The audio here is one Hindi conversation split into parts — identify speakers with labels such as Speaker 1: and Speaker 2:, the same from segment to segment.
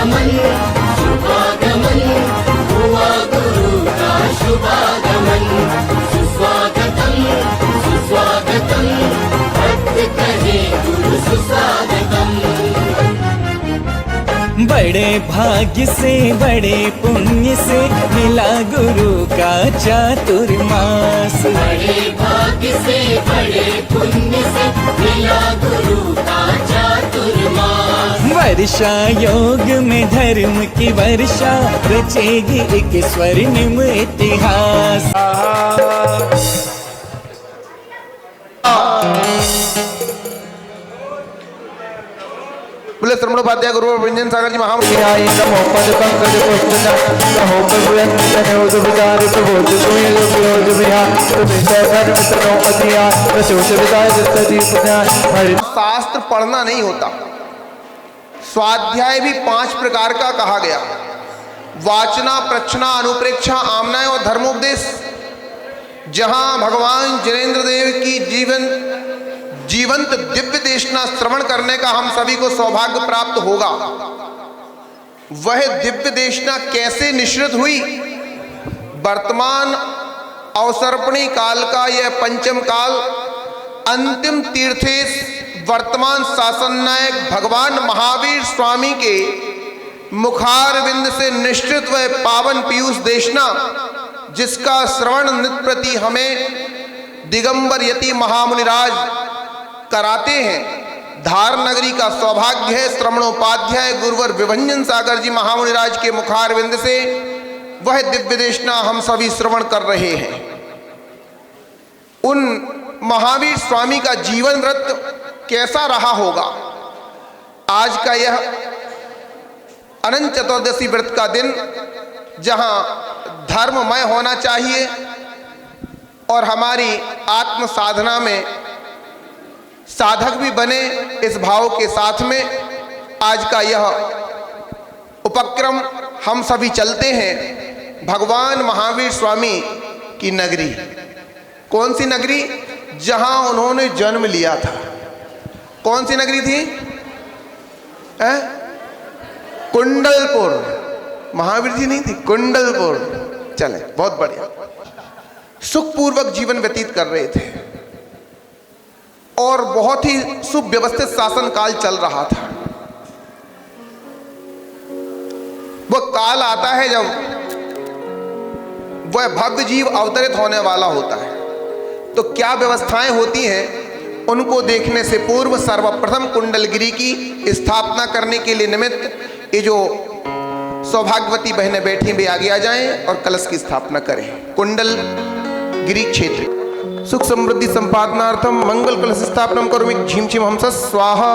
Speaker 1: शुभागमन शुभागमन हुआ गुरु का शुभागमन। सुस्वागतम सुस्वागतम भक्त कहे गुरु सुस्वागतम।
Speaker 2: बड़े भाग्य से बड़े पुण्य से मिला गुरु का चातुर्मास।
Speaker 1: बड़े भाग्य से बड़े पुण्य से मिला गुरु का चातुर्मास।
Speaker 2: वर्षा योग में धर्म की वर्षा रचेगी एक स्वर्णिम इतिहास।
Speaker 3: बोले श्रमणोपाध्याय गुरु व्यंजन सागर जी महामंत्री शास्त्र पढ़ना नहीं होता। स्वाध्याय भी 5 प्रकार का कहा गया। वाचना, प्रच्छना, अनुप्रेक्षा, आमनाय और धर्मोपदेश। जहां भगवान जिनेन्द्र देव की जीवंत दिव्य देशना श्रवण करने का हम सभी को सौभाग्य प्राप्त होगा। वह दिव्य देशना कैसे निश्चित हुई? वर्तमान अवसर्पणी काल का यह पंचम काल अंतिम तीर्थेश वर्तमान शासन नायक भगवान महावीर स्वामी के मुखारविंद से निश्चित वह पावन पीयूष देशना, जिसका श्रवण नित्य प्रति हमें दिगंबर यति महामुनिराज कराते हैं। धार नगरी का सौभाग्य है। श्रवणोपाध्याय गुरुवर विभंजन सागर जी महामुनिराज के मुखारविंद से वह दिव्य देशना हम सभी श्रवण कर रहे हैं। उन महावीर स्वामी का जीवन व्रत कैसा रहा होगा? आज का यह अनंत चतुर्दशी व्रत का दिन, जहां धर्ममय होना चाहिए और हमारी आत्म साधना में साधक भी बने, इस भाव के साथ में आज का यह उपक्रम हम सभी चलते हैं भगवान महावीर स्वामी की नगरी। कौन सी नगरी? जहां उन्होंने जन्म लिया था। कौन सी नगरी थी? कुंडलपुर। महावीर जी नहीं थी, कुंडलपुर। चले, बहुत बढ़िया। सुखपूर्वक जीवन व्यतीत कर रहे थे और बहुत ही सुव्यवस्थित शासन काल चल रहा था। वह काल आता है जब वह भव्य जीव अवतरित होने वाला होता है। तो क्या व्यवस्थाएं होती हैं, उनको देखने से पूर्व सर्वप्रथम कुंडलगिरी की स्थापना करने के लिए निमित्त ये जो सौभाग्यवती बहनें बैठी वे आगे आ जाएं और कलश की स्थापना करें। कुंडलगिरी क्षेत्र सुख समृद्धि संपादनार्थम मंगल कलश स्थापनम करोमि। झीम झीम हमस स्वाहा।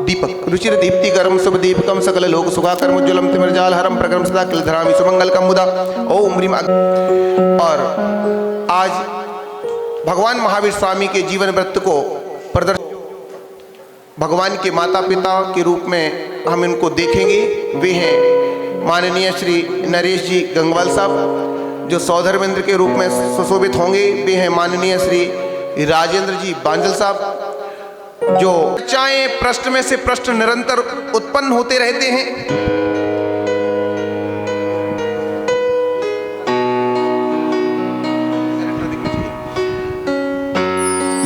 Speaker 3: दीपक रुचिर दीप्ति करम शुभ दीपकम सकल लोक सुखाकरम उज्ज्वलम तिमिरजाल हरम प्रकरम सदा किल धरामि सुमंगल कम मुदा ओम ह्रीम। और आज भगवान महावीर स्वामी के जीवन व्रत को प्रदर्शन भगवान के माता पिता के रूप में हम इनको देखेंगे। वे हैं माननीय श्री नरेश जी गंगवाल साहब, जो सौधर्मेंद्र के रूप में सुशोभित होंगे। वे हैं माननीय श्री राजेंद्र जी बांजल साहब, जो चर्चाएं प्रश्न में से प्रश्न निरंतर उत्पन्न होते रहते हैं।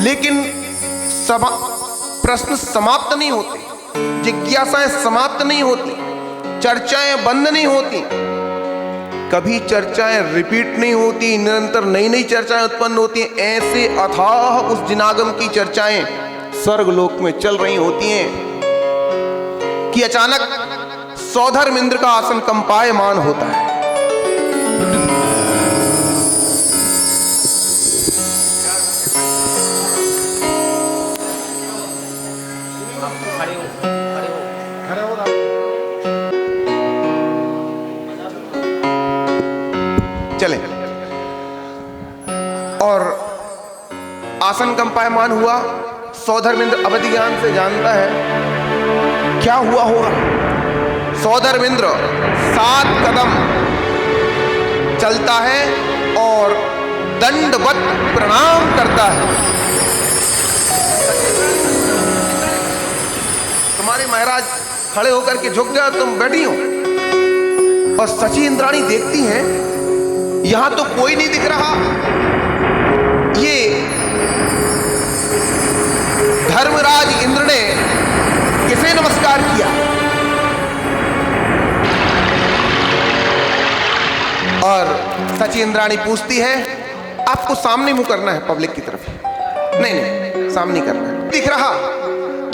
Speaker 3: लेकिन प्रश्न समाप्त नहीं होते, जिज्ञासाएं समाप्त नहीं होती, चर्चाएं बंद नहीं होती, कभी चर्चाएं रिपीट नहीं होती, निरंतर नई नई चर्चाएं उत्पन्न होती हैं। ऐसे अथाह उस जिनागम की चर्चाएं स्वर्गलोक में चल रही होती हैं कि अचानक सौधर्मेंद्र का आसन कंपायमान होता है। चले, और आसन कंपायमान हुआ। सौधर्मेंद्र अवधि ज्ञान से जानता है क्या हुआ होगा। सौधर्मेंद्र 7 कदम चलता है और दंडवत प्रणाम करता है। तुम्हारे महाराज खड़े होकर के झुक गए, तुम बैठी हो। और सची इंद्राणी देखती हैं यहां तो कोई नहीं दिख रहा, ये धर्मराज इंद्र ने किसे नमस्कार किया? और सची इंद्राणी पूछती है, आपको सामने मुंह करना है पब्लिक की तरफ? नहीं नहीं, सामने करना है। दिख रहा,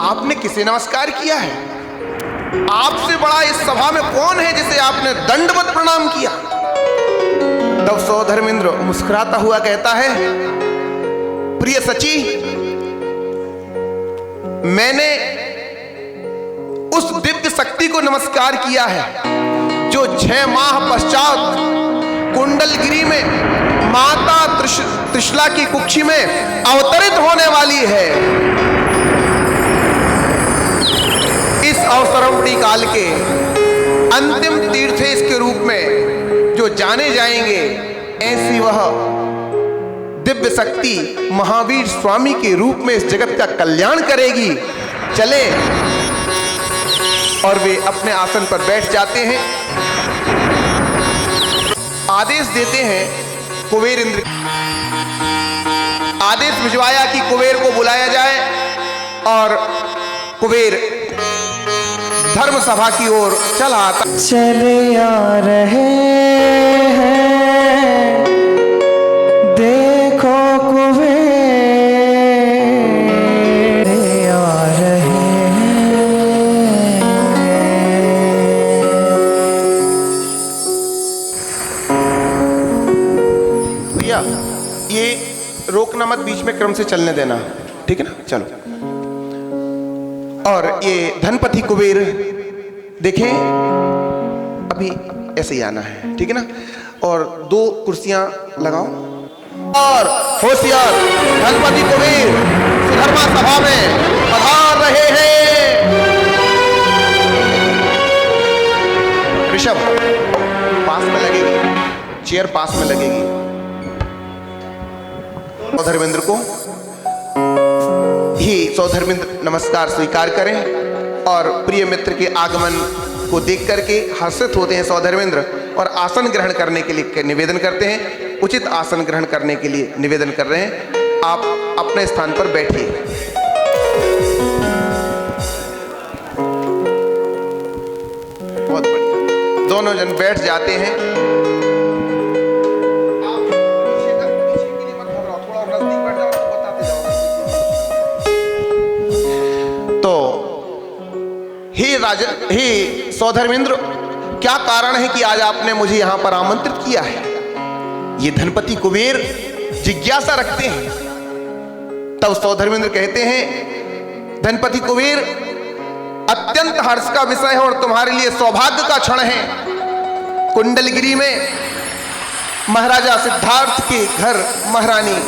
Speaker 3: आपने किसे नमस्कार किया है? आपसे बड़ा इस सभा में कौन है जिसे आपने दंडवत प्रणाम किया? तब सौधर्मेंद्र मुस्कुराता हुआ कहता है, प्रिय सची, मैंने उस दिव्य शक्ति को नमस्कार किया है जो 6 माह पश्चात कुंडलगिरी में माता त्रिशला की कुक्षी में अवतरित होने वाली है। इस अवसरवटी काल के अंतिम तीर्थेश के रूप में जो जाने जाएंगे, ऐसी वह दिव्य शक्ति महावीर स्वामी के रूप में इस जगत का कल्याण करेगी। चले। और वे अपने आसन पर बैठ जाते हैं। आदेश देते हैं कुबेर इंद्र, आदेश भिजवाया कि कुबेर को बुलाया जाए और कुबेर धर्म सभा की ओर चला आता।
Speaker 2: चले आ रहे हैं, देखो कुबेर आ रहे हैं।
Speaker 3: भैया ये रोकना मत, बीच में क्रम से चलने देना, ठीक है ना? चलो। और ये धनपति कुबेर देखें, अभी ऐसे ही आना है, ठीक है ना? और 2 कुर्सियां लगाओ। और होशियार धनपति कुबेर सुधर्मा सभा में पधार रहे हैं। ऋषभ पास में लगेगी, चेयर पास में लगेगी। सौधर्मेंद्र को ही सौधर्मेंद्र नमस्कार स्वीकार करें और प्रिय मित्र के आगमन को देख करके हर्षित होते हैं सौधर्मेंद्र और आसन ग्रहण करने के लिए निवेदन करते हैं। उचित आसन ग्रहण करने के लिए निवेदन कर रहे हैं। आप अपने स्थान पर बैठिए। बहुत बढ़िया, दोनों जन बैठ जाते हैं। हे सौधर्मेंद्र, क्या कारण है कि आज आपने मुझे यहां पर आमंत्रित किया है? ये धनपति कुबेर जिज्ञासा रखते हैं। तब सौधर्मेंद्र कहते हैं, धनपति कुबेर, अत्यंत हर्ष का विषय है और तुम्हारे लिए सौभाग्य का क्षण है। कुंडलगिरी में महाराजा सिद्धार्थ के घर महारानी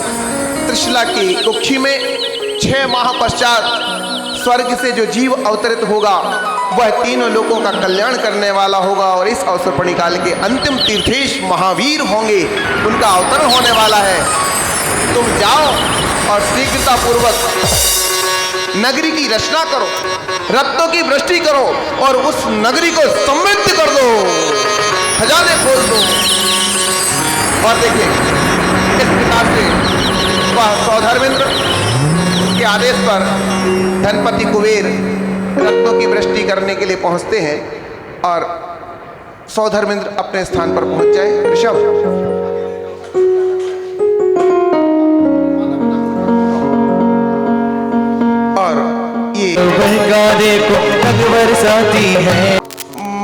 Speaker 3: त्रिशला की कुक्षी में 6 माह पश्चात स्वर्ग से जो जीव अवतरित होगा वह तीनों लोगों का कल्याण करने वाला होगा और इस अवसर पर निकाल के अंतिम तीर्थेश महावीर होंगे, उनका अवतरण होने वाला है। तुम जाओ और शीघ्रता पूर्वक नगरी की रचना करो, रत्नों की वृष्टि करो और उस नगरी को समृद्ध कर दो, खजाने खोल दो। और देखिए इस प्रकार से वह सौधर्मेंद्र के आदेश पर धनपति कुबेर रत्नों की वृष्टि करने के लिए पहुंचते हैं और सौधर्मेंद्र अपने स्थान पर पहुंच जाए। ऋषभ, और ये बरसाती है।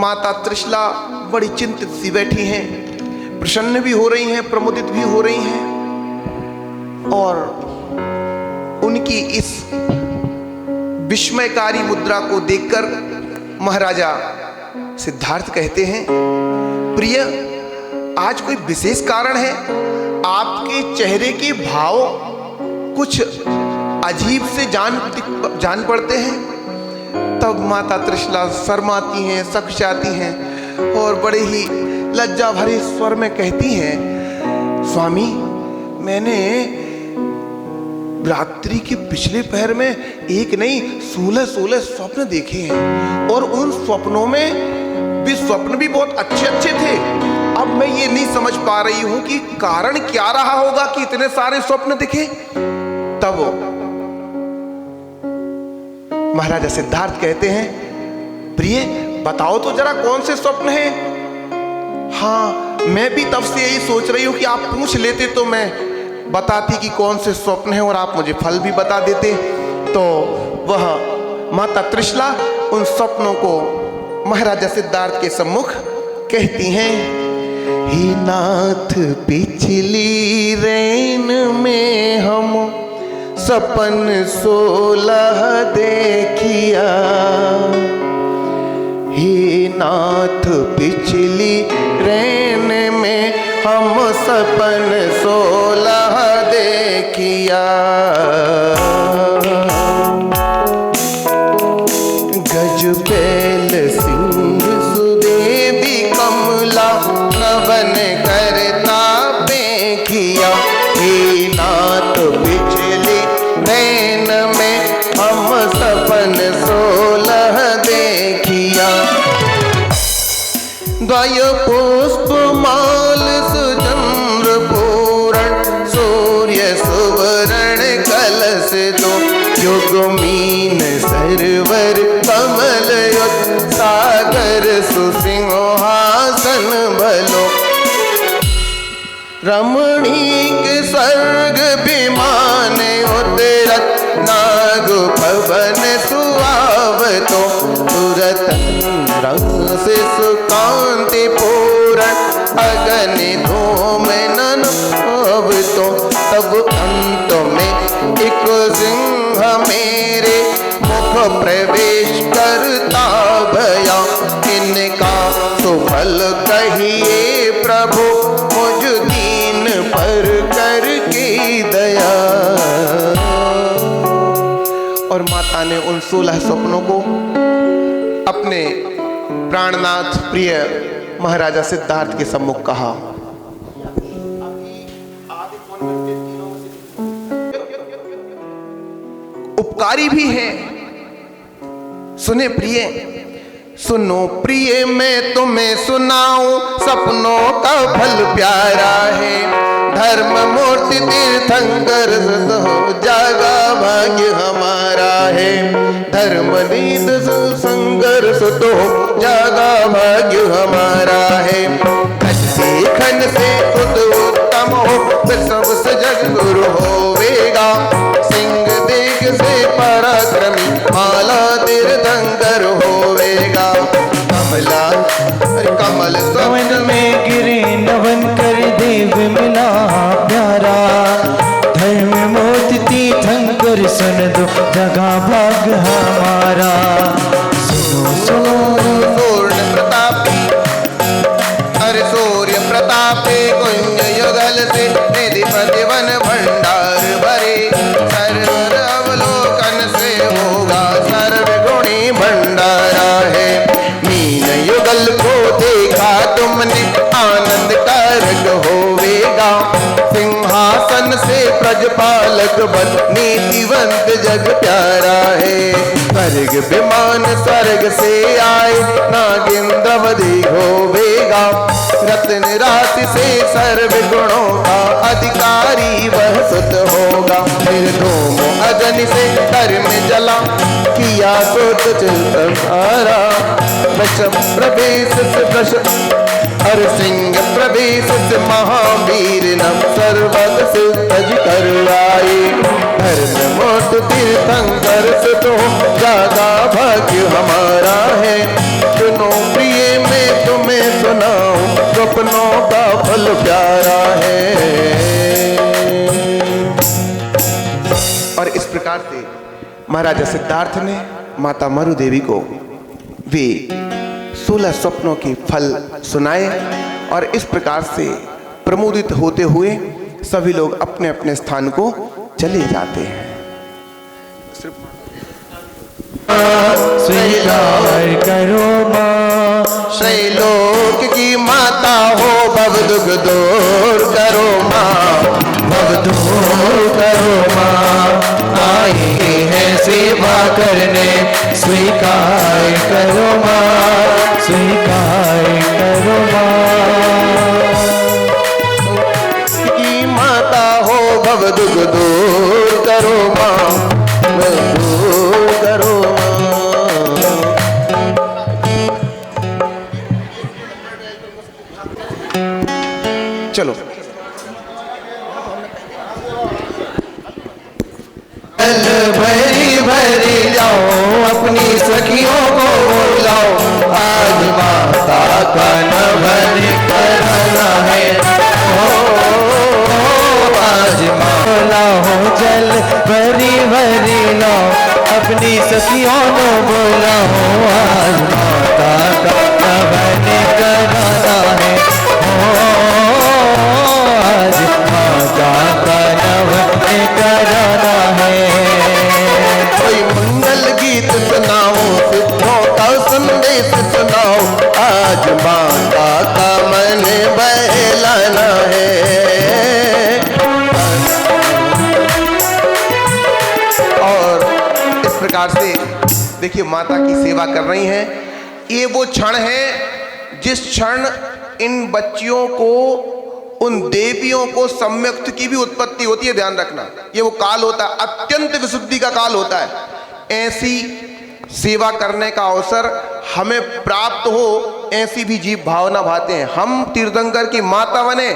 Speaker 3: माता त्रिशला बड़ी चिंतित सी बैठी हैं, प्रसन्न भी हो रही हैं, प्रमुदित भी हो रही हैं और उनकी इस विस्मयकारी मुद्रा को देखकर महाराजा सिद्धार्थ कहते हैं, प्रिय, आज कोई विशेष कारण है? आपके चेहरे के भाव कुछ अजीब से जान पड़ते हैं। तब माता त्रिशला शर्माती हैं, सकचाती हैं और बड़े ही लज्जा भरे स्वर में कहती हैं, स्वामी, मैंने रात्रि के पिछले पहर में एक नहीं 16 स्वप्न देखे हैं, और उन स्वप्नों में भी स्वप्न भी बहुत अच्छे अच्छे थे। अब मैं ये नहीं समझ पा रही हूं कि कारण क्या रहा होगा कि इतने सारे स्वप्न दिखे। तब महाराजा सिद्धार्थ कहते हैं, प्रिय बताओ तो जरा कौन से स्वप्न हैं। हाँ, मैं भी तब से यही सोच रही हूं कि आप पूछ लेते तो मैं बताती कि कौन से स्वप्न हैं और आप मुझे फल भी बता देते। तो वह माता त्रिशला उन स्वप्नों को महाराजा सिद्धार्थ के सम्मुख कहती हैं। हे नाथ पिछली रैन में हम सपन 16 देखिया, हे नाथ पिछली रैन में हम सपन 16 देखिया। गज बैल सिंह सुदेवी कमला नवन करता पेखिया, हे नाथ पिछली रैन में हम सपन 16 देखिया। द्वय पुष्प माल सुचंद्र पूरण सूर्य सुवर्ण कलश दो, युगमीन सरवर कमल युत सागर सुसिंहासन बलो। रमणीक स्वर्ग विमान उतरत नाग भवन सुआवतो, तुरत रंग से सुकांति पूरण अगन धूम ननवतो। तब अंत में एक सिंह मेरे मुख प्रवेश करता भया, इनका सुफल कहिए प्रभु मुझ दीन पर करके दया। और माता ने उन 16 स्वप्नों को अपने प्राणनाथ प्रिय महाराजा सिद्धार्थ के सम्मुख कहा। उपकारी भी है, सुने प्रिय, सुनो प्रिय मैं तुम्हें सुनाऊं, सपनों का फल प्यारा है। धर्म मूर्ति तीर्थंकर जागा भाग्य हमारा है। धर्म नीत संगर सुतो जागा भाग्य हमारा है। खन से उत्तम हो सबसे जग गुरु होवेगा, सिंह देख से पराक्रमी माला तीर्थंकर होवेगा। कमला कमल
Speaker 2: नवन में गिरे नवन कर देव मिला प्यारा, धर्म मोती तीर्थंकर सुन दो जगा भाग हमारा। सुनो सुनो
Speaker 3: सूर्य प्रतापी, अरे सूर्य प्रतापे कुंज युगल से निधि वन भंडार भरे। सर्व अवलोकन से होगा सर्व गुणी भंडारा है। मीन युगल को देखा तुमने आनंद कारक होवेगा, सिंहासन से ब्रजपालक बन नीतिवंत जग प्यारा है। स्वर्ग विमान स्वर्ग से आए नागेंद्रवधि होवेगा, रत्न राशि से सर्व गुणों का अधिकारी वह सुत होगा। फिर धूम अग्नि से कर में जला किया सुत चिंतन सारा, वृषभ प्रवेश से वृषभ हर सिंह प्रवेश से महावीर नम सर्वत से तज करवाए। धर्म मोट तीर्थंकर से तो जागा भाग्य हमारा है। सुनो प्रिय मैं तुम्हें सुनाऊं, स्वप्नों का फल प्यारा है। और इस प्रकार से महाराजा सिद्धार्थ ने माता मरु देवी को वे 16 स्वप्नों के फल सुनाए, और इस प्रकार से प्रमोदित होते हुए सभी लोग अपने अपने स्थान को चले जाते हैं।
Speaker 2: स्वीकार करो माँ,
Speaker 3: त्रैलोक की माता हो, भव दुख दूर करो माँ, भव
Speaker 2: दूर करो माँ, आई है सेवा करने, स्वीकार करो माँ, स्वीकार करो माँ।
Speaker 3: की माता हो भव दुख दूर करो माँ, दूर करो माँ। चलो
Speaker 2: भरी भरी जाओ, अपनी सखियों को बुलाओ, आज माता का नमन करना है। आज माला हो जल भरी भरी लाओ, अपनी सखियों को बुलाओ, आज माता का नमन करना है। आज माता का नमन करना है।
Speaker 3: कोई मंगल गीत सुनाओ, सिद्धों का संदेश सुनाओ, आज माता का मन बहलाना है। और इस प्रकार से देखिए माता की सेवा कर रही हैं। ये वो क्षण है जिस क्षण इन बच्चियों को, उन देवियों को सम्यक्त की भी उत्पत्ति होती है। ध्यान रखना, ये वो काल होता है, अत्यंत विशुद्धि का काल होता है। ऐसी सेवा करने का अवसर हमें प्राप्त हो, ऐसी भी जीव भावना भाते हैं। हम तीर्थंकर की माता बने,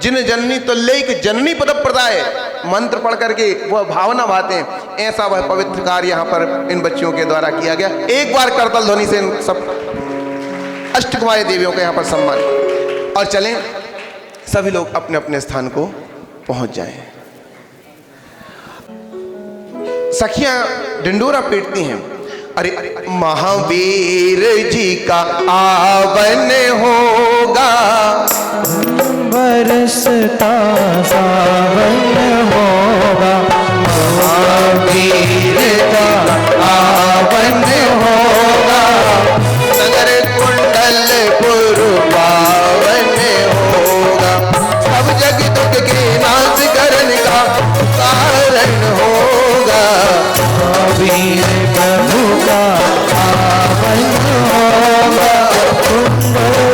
Speaker 3: जिन जननी तुल्यैक जननी पद प्रदाय मंत्र पढ़ करके वह भावना भाते हैं। ऐसा वह पवित्र कार्य यहाँ पर इन बच्चियों के द्वारा किया गया। एक बार करतल ध्वनि से इन सब अष्टकुमारी देवियों का यहाँ पर सम्मान। और चलें सभी लोग अपने अपने स्थान को पहुंच जाएं। सखियां डिंडोरा पीटती हैं। अरे महावीर जी का आवन होगा,
Speaker 2: बरसता सावन होगा, महावीर का आवन होगा,
Speaker 3: नगर कुंडल पावन होगा, सब जग दुख के नाश करने का कारण होगा।
Speaker 2: महावीर प्रभु का आवन होगा, कुंडल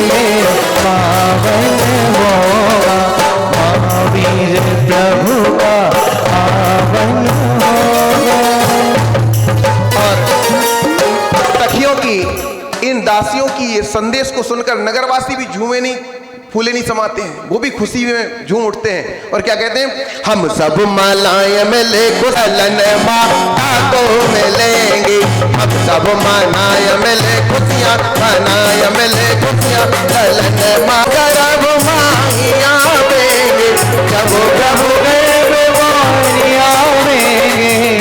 Speaker 2: में पावन होगा, महावीर प्रभु का आवन होगा।
Speaker 3: और सखियों की, इन दासियों की ये संदेश को सुनकर नगरवासी भी झूमे नहीं, फूले नहीं समाते हैं, वो भी खुशी में झूम उठते हैं। और क्या कहते हैं, हम सब मालाएं मिले कुशलन माता को मिलेंगे, हम सब मालाएं मिले खुशियां मनाएं मिले खुशियां, ललन माँ करब माहिया आवेंगे, जब प्रभु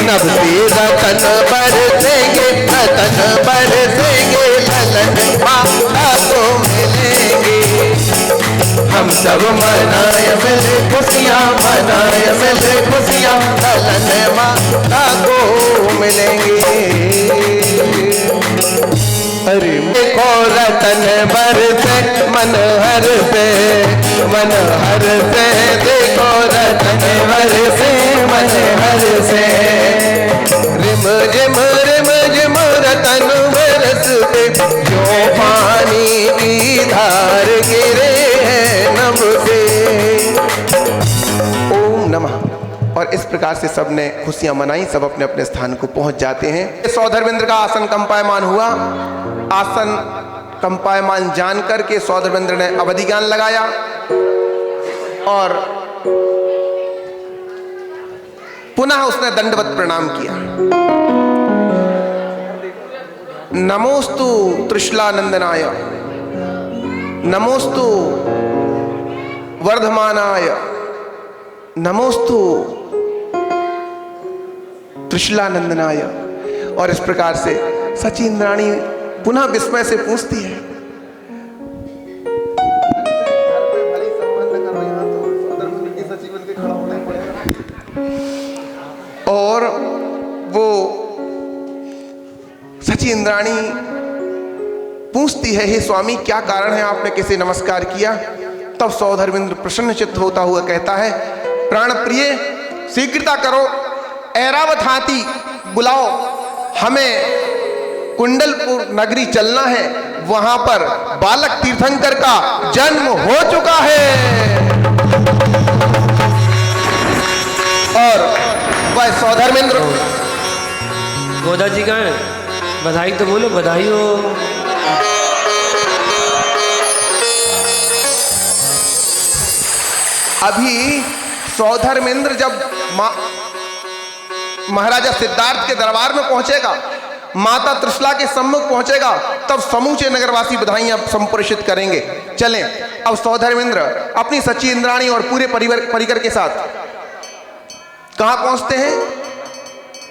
Speaker 3: नब से रतन बरसेंगे, रतन बरसेंगे, ललन माता को मिलेंगे। हम सब मनाए मिले खुशियाँ, मनाए मिले खुशियाँ, ललन माता को मिलेंगे। अरे देखो रतन बरसे मन हर से, मन हर से, देखो रतन बरसे मन हर से, रिम झिम रतन बरसते, जो पानी की धार गिरे हैं नभ से। ओम नमः। और इस प्रकार से सब ने खुशियां मनाई, सब अपने अपने स्थान को पहुंच जाते हैं। सौधर्मेंद्र का आसन कंपायमान हुआ। आसन कंपायमान जानकर के सौधर्मेंद्र ने अवधि ज्ञान लगाया और पुनः उसने दंडवत प्रणाम किया। नमोस्तु त्रिशूलानंदनाय, नमोस्तु वर्धमानाय, नमोस्तु त्रिशूलानंदनाय। और इस प्रकार से सचिंद्राणी पुनः विस्मय से पूछती है, और वो सची इंद्राणी पूछती है, हे स्वामी क्या कारण है आपने किसे नमस्कार किया, तब सौधर्मेंद्र प्रसन्न चित्त होता हुआ कहता है, प्राण प्रिय शीघ्रता करो, ऐरावत हाथी बुलाओ, हमें कुंडलपुर नगरी चलना है, वहां पर बालक तीर्थंकर का जन्म हो चुका है। और वह सौधर्मेंद्र,
Speaker 4: गोदा जी कहाँ है? बधाई तो बोलो, बधाई हो।
Speaker 3: अभी सौधर्मेंद्र जब महाराजा सिद्धार्थ के दरबार में पहुंचेगा, माता त्रिशला के सम्मुख पहुंचेगा, तब समूचे नगरवासी बधाइयां संप्रेषित करेंगे। चलें, अब सौधर्मेंद्र अपनी सची इंद्राणी और पूरे परिकर के साथ कहां पहुंचते हैं?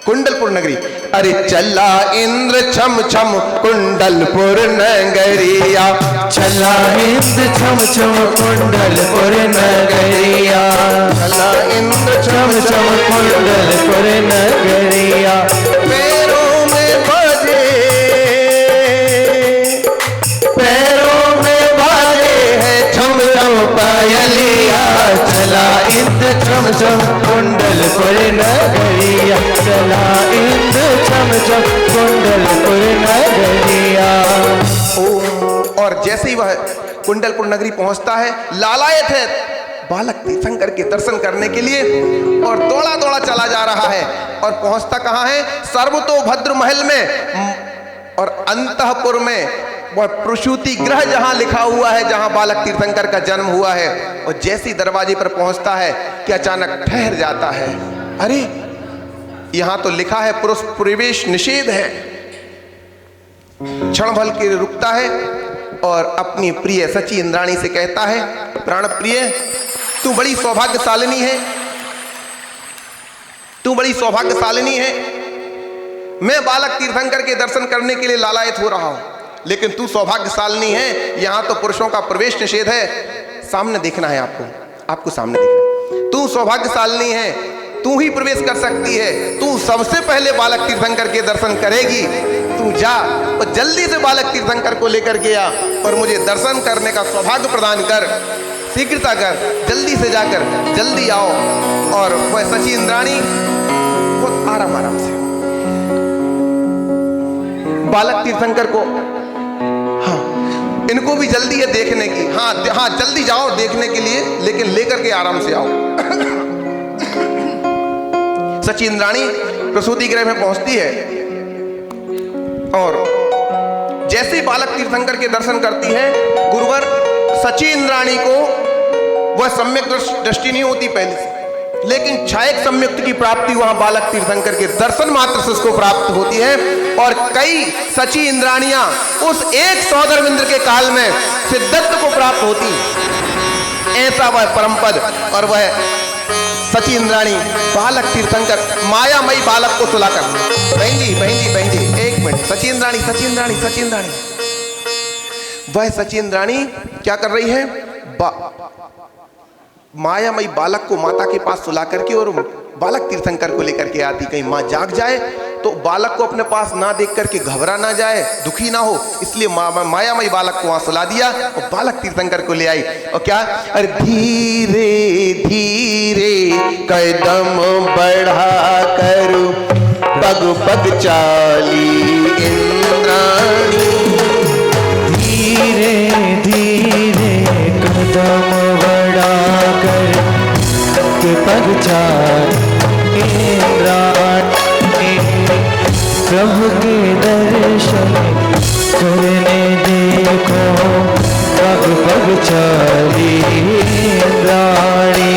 Speaker 3: कुंडलपुर नगरी। अरे चला इंद्र छम छम कुंडलपुर नगरिया,
Speaker 2: चला इंद्र छम छम कुंडलपुर नगरिया,
Speaker 3: चला इंद्र
Speaker 2: छम छम कुंडलपुर नगरिया।
Speaker 3: पैरों में बाजे,
Speaker 2: पैरों में बाजे है छम छम पायलिया, चला इंद्र छम छम कुंडलपुर नगरिया, चला इंद्र छम छम कुंडलपुर नगरिया।
Speaker 3: और जैसे ही वह कुंडलपुर नगरी पहुंचता है, लालायत है बालक तीर्थंकर के दर्शन करने के लिए, और दौड़ा दौड़ा चला जा रहा है। और पहुंचता कहां है? सर्वतोभद्र महल में और अंतःपुर में वह प्रसूति गृह जहां लिखा हुआ है, जहां बालक तीर्थंकर का जन्म हुआ है। और जैसे ही दरवाजे पर पहुंचता है कि अचानक ठहर जाता है, अरे यहां तो लिखा है पुरुष प्रवेश निषेध है। क्षण भर के लिए रुकता है और अपनी प्रिय सची इंद्राणी से कहता है, प्राण प्रिय तू बड़ी सौभाग्यशालिनी है, तू बड़ी सौभाग्यशालिनी है। मैं बालक तीर्थंकर के दर्शन करने के लिए लालायत हो रहा हूं, लेकिन तू सौभाग्यशालिनी है, यहां तो पुरुषों का प्रवेश निषेध है। सामने देखना है आपको, आपको सामने देखना। तू सौभाग्यशालिनी है, तू ही प्रवेश कर सकती है, तू सबसे पहले बालक तीर्थंकर के दर्शन करेगी। तू जा और जल्दी से बालक तीर्थंकर को लेकर के आ और मुझे दर्शन करने का सौभाग्य प्रदान कर, शीघ्रता कर, जल्दी से जाकर जल्दी आओ। और वह सची इंद्राणी बहुत आराम आराम से बालक तीर्थंकर को, हाँ इनको भी जल्दी है देखने की, हाँ हाँ जल्दी जाओ देखने के लिए, लेकिन लेकर के आराम से आओ। सची इंद्राणी प्रसूति गृह में पहुंचती है और जैसे ही बालक तीर्थंकर के दर्शन करती है, गुरुवर सची इंद्राणी को वह सम्यक दृष्टि नहीं होती पहले से, लेकिन छायक सम्युक्त की प्राप्ति वहां बालक तीर्थंकर के दर्शन मात्र से उसको प्राप्त होती है। और कई सची इंद्राणियां उस एक सौधर्मेंद्र के काल में सिद्धत्व को प्राप्त होती, ऐसा वह परम पद। और वह सची इंद्राणी बालक तीर्थंकर मायामयी बालक को सुलाकर, बहन जी एक मिनट, सची इंद्राणी वह सची इंद्राणी क्या कर रही है? मायामयी बालक को माता के पास सुला करके और बालक तीर्थंकर को लेकर के आती, कहीं माँ जाग जाए तो बालक को अपने पास ना देख करके घबरा ना जाए, दुखी ना हो, इसलिए मायामयी बालक को वहां सुला दिया और बालक तीर्थंकर को ले आई। और क्या? अरे धीरे धीरे कदम बढ़ा करूं, पग पग चाली इंद्राणी,
Speaker 2: धीरे धीरे कदम बढ़ा कर पग चाली इंद्राणी, प्रभु के दर्शन करने देखो, पग पग चाली इंद्राणी।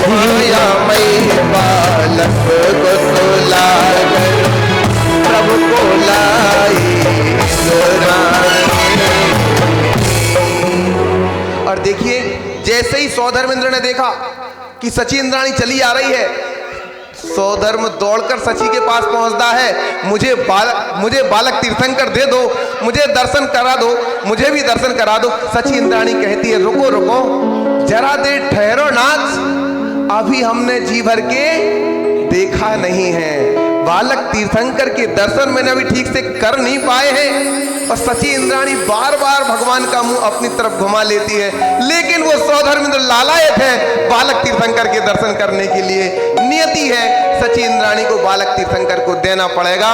Speaker 3: मायामयी बालक को सुला कर प्रभु को लाई इंद्राणी। और देखिए, जैसे ही सौधर्मेंद्र ने देखा कि सची इंद्राणी चली आ रही है, सौधर्म दौड़कर सची के पास पहुंचता है, मुझे बालक तीर्थंकर दे दो, मुझे दर्शन करा दो, मुझे भी दर्शन करा दो। सची इंद्राणी कहती है, रुको रुको जरा देर ठहरो नाथ, अभी हमने जी भर के देखा नहीं है, बालक तीर्थंकर के दर्शन मैंने अभी ठीक से कर नहीं पाए हैं। और सची इंद्राणी बार बार भगवान का मुंह अपनी तरफ घुमा लेती है, लेकिन वो सौधर्मेंद्र लालायत है बालक तीर्थंकर के दर्शन करने के लिए। नियति है, सची इंद्राणी को बालक तीर्थंकर को देना पड़ेगा।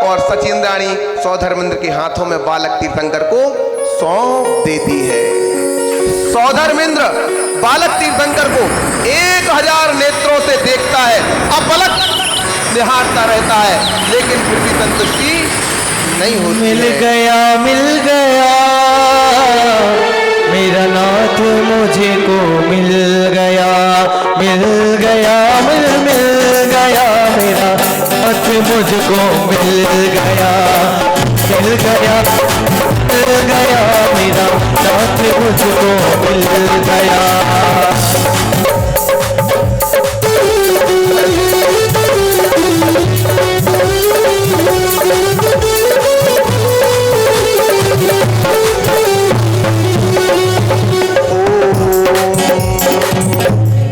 Speaker 3: और सची इंद्राणी सौधर्मेंद्र के हाथों में बालक तीर्थंकर को सौंप देती है। सौधर्मेंद्र बालक तीर्थंकर को 1000 नेत्रों से देखता है, अपलक निहारता रहता है, लेकिन फिर भी संतुष्टि नहीं होती।
Speaker 2: मिल गया मेरा नाथ मुझे को मिल गया, मिल गया मेरा नाथ मुझको मिल गया, मिल गया मेरा नाथ मुझको मिल गया।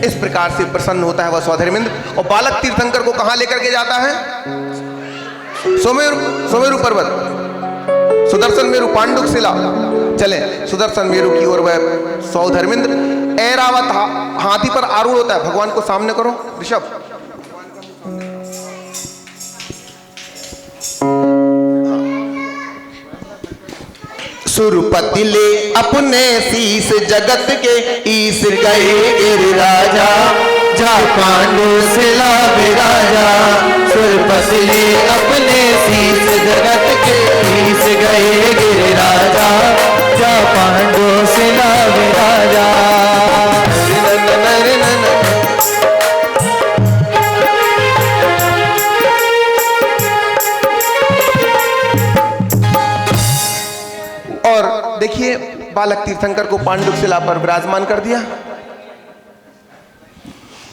Speaker 3: इस प्रकार से प्रसन्न होता है वह सौधर्मेंद्र, और बालक तीर्थंकर को कहां लेकर के जाता है? सुमेरु पर्वत, सुदर्शन मेरु, पांडुक शिला। चले सुदर्शन मेरु की ओर वह सौधर्मेंद्र ऐरावत हाथी पर आरूढ़ होता है। भगवान को सामने करो ऋषभ। सुरपति ले अपने शीस जगत के ईश गए गिरिराजा, जा पांडु शिला विराजा। सुरपति ले अपने शीस जगत के ईश गए गिरिराजा, जा पांडु शिला विराजा। देखिए बालक तीर्थंकर को पांडुक शिला पर विराजमान कर दिया।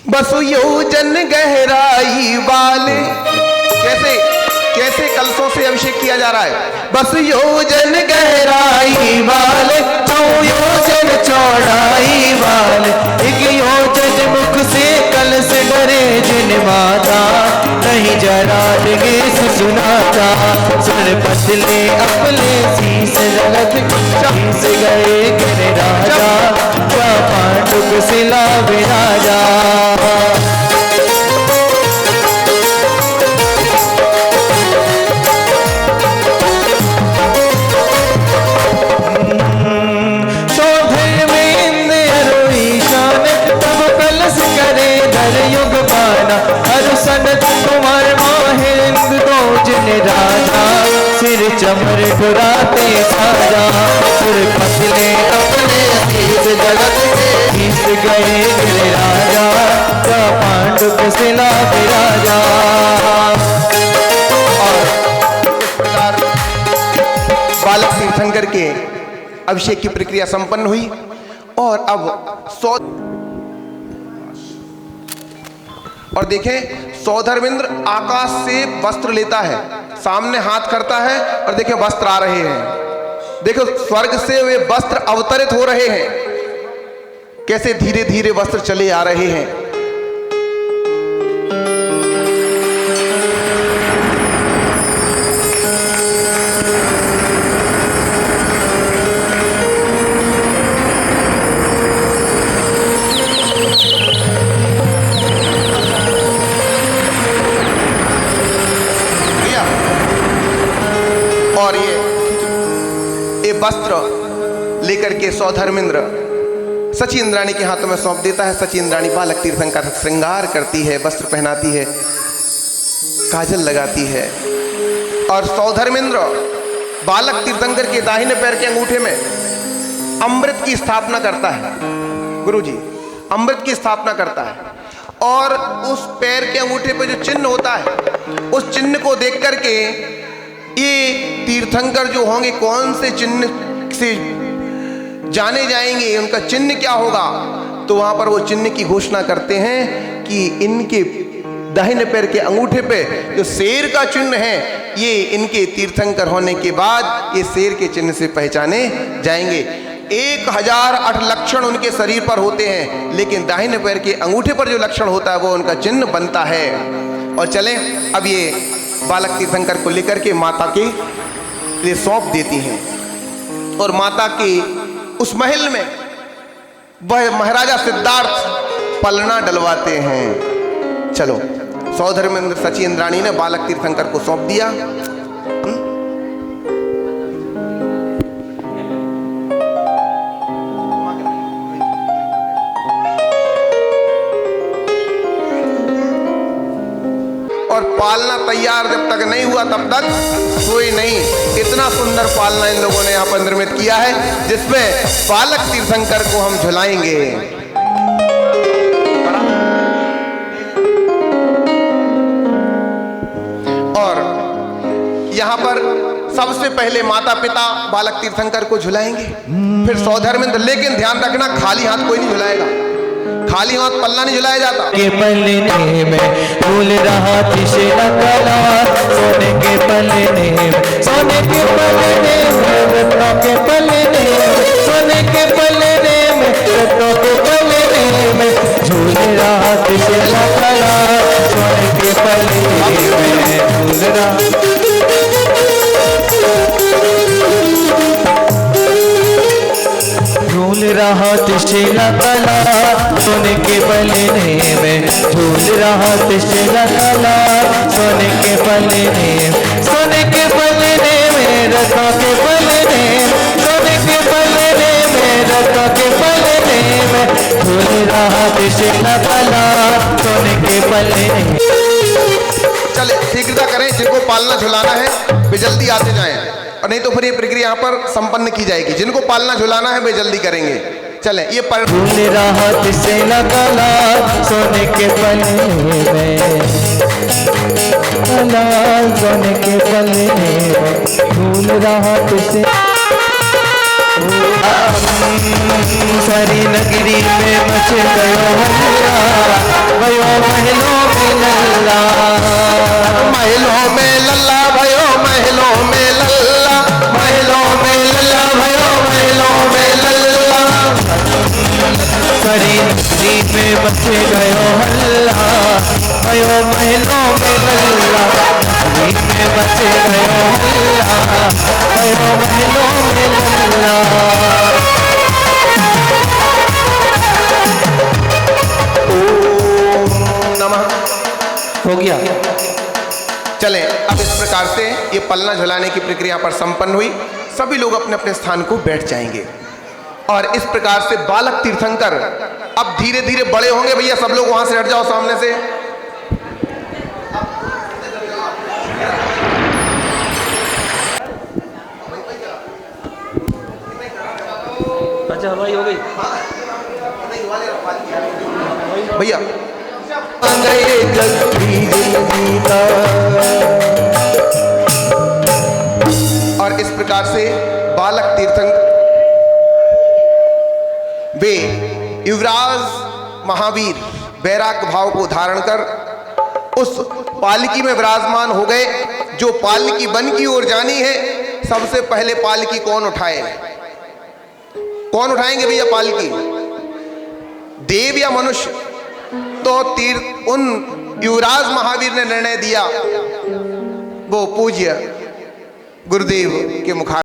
Speaker 3: बसु योजन गहराई वाले, कैसे कैसे कलशों से अभिषेक किया जा रहा है। बसु योजन गहराई वाले, 2 योजन चौड़ाई वाले, 1 योजन मुख से कलश भरे जिन माता, नहीं जरा लगे सुनाता। सुन पतले अपने शीस जगत शीस गए गिरिराजा, जा पांडुक शिला विराजा। राजा सिर चमर घुराते साजा, सिर पतले अपने शीस जगत के शीस गए गिरिराजा, जा पांडुक शिला विराजा। और इस प्रकार बालक तीर्थंकर के अभिषेक की प्रक्रिया संपन्न हुई। और अब और देखें सौधर्मेंद्र आकाश से वस्त्र लेता है, सामने हाथ करता है, और देखें वस्त्र आ रहे हैं। देखो स्वर्ग से वे वस्त्र अवतरित हो रहे हैं, कैसे धीरे धीरे वस्त्र चले आ रहे हैं। और ये वस्त्र लेकर के सौधर्मेंद्र सची इंद्राणी के हाथों में सौंप देता है। सची इंद्राणी बालक तीर्थंकर का श्रृंगार करती है, वस्त्र पहनाती है, काजल लगाती है। और सौधर्मेंद्र बालक तीर्थंकर के दाहिने पैर के अंगूठे में अमृत की स्थापना करता है। गुरुजी अमृत की स्थापना करता है, और उस पैर के अंगूठे पे जो चिन्ह होता है, उस चिन्ह को देख करके ये तीर्थंकर जो होंगे कौन से चिन्ह से जाने जाएंगे, उनका चिन्ह क्या होगा, तो वहां पर वो चिन्ह की घोषणा करते हैं कि इनके दाहिने पैर के अंगूठे पे जो शेर का चिन्ह है, ये इनके तीर्थंकर होने के बाद ये शेर के चिन्ह से पहचाने जाएंगे। 1008 लक्षण उनके शरीर पर होते हैं, लेकिन दाहिने पैर के अंगूठे पर जो लक्षण होता है वो उनका चिन्ह बनता है। और चलें अब ये बालक तीर्थंकर को लेकर के माता के लिए सौंप देती हैं और माता के उस महल में वह महाराजा सिद्धार्थ पलना डलवाते हैं। चलो सौधर्मेंद्र सची इंद्राणी ने बालक तीर्थंकर को सौंप दिया। और पालना तैयार जब तक नहीं हुआ तब तक सोए नहीं। इतना सुंदर पालना इन लोगों ने यहाँ पर निर्मित किया है जिसमें बालक तीर्थंकर को हम झुलाएंगे। और यहाँ पर सबसे पहले माता पिता बालक तीर्थंकर को झुलाएंगे, फिर सौधर्मेंद्र। लेकिन ध्यान रखना खाली हाथ कोई नहीं झुलाएगा, खाली हाथ पल्ला नहीं झुलाया जाता।
Speaker 2: के पलने में भूल रहा तिसे कला, सोने के पलने में, सोने के पलने में, रत्नों के पलने में, सोने के पलने में, रत्नों के पलने में, झूल रहा तिसे कला, सोने के पलने में, झूल रहा झूल रहा तिशला कला, सोने के पलने में, झूल रहा तिशला कला, सोने के पलने में, सोने के पलने में, रत्नों के पलने, सोने के पलने में, रत्नों के पलने में, झूल रहा तिशला कला, सोने के पलने।
Speaker 3: चले शीघ्रता करें, जिनको पालना झुलाना है वे जल्दी आते जाएं, और नहीं तो फिर ये प्रक्रिया यहाँ पर संपन्न की जाएगी। जिनको पालना झुलाना है वे जल्दी करेंगे। चलें ये पर
Speaker 2: झूल रहा तिशला कला, सोने के पलने में, कला, सोने के पलने में, झूल रहा तिसे। सारी नगरी में मच गयो हल्ला, भयो महलों में लल्ला,
Speaker 3: महलों में लल्ला भयो, महलों में लल्ला, महलों में लल्ला भयो, महलों में लल्ला।
Speaker 2: सारी नगरी में मच गयो हल्ला, भयो महलों में लल्ला, नगरी में मच गयो हल्ला, भयो महलों में लल्ला।
Speaker 4: हो गया।
Speaker 3: चलें अब इस प्रकार से ये पलना झुलाने की प्रक्रिया पर संपन्न हुई। सभी लोग अपने अपने स्थान को बैठ जाएंगे और इस प्रकार से बालक तीर्थंकर अब धीरे धीरे बड़े होंगे। भैया सब लोग वहां से हट जाओ सामने से।
Speaker 4: अच्छा हवाई हो गई
Speaker 3: भैया। और इस प्रकार से बालक तीर्थंकर वे युवराज महावीर बैराग भाव को धारण कर उस पालकी में विराजमान हो गए। जो पालकी वन की ओर जानी है, सबसे पहले पालकी कौन उठाए? कौन उठाएंगे भैया पालकी? देव या मनुष्य? तो उन युवराज महावीर ने निर्णय दिया, वो पूज्य गुरुदेव के मुखार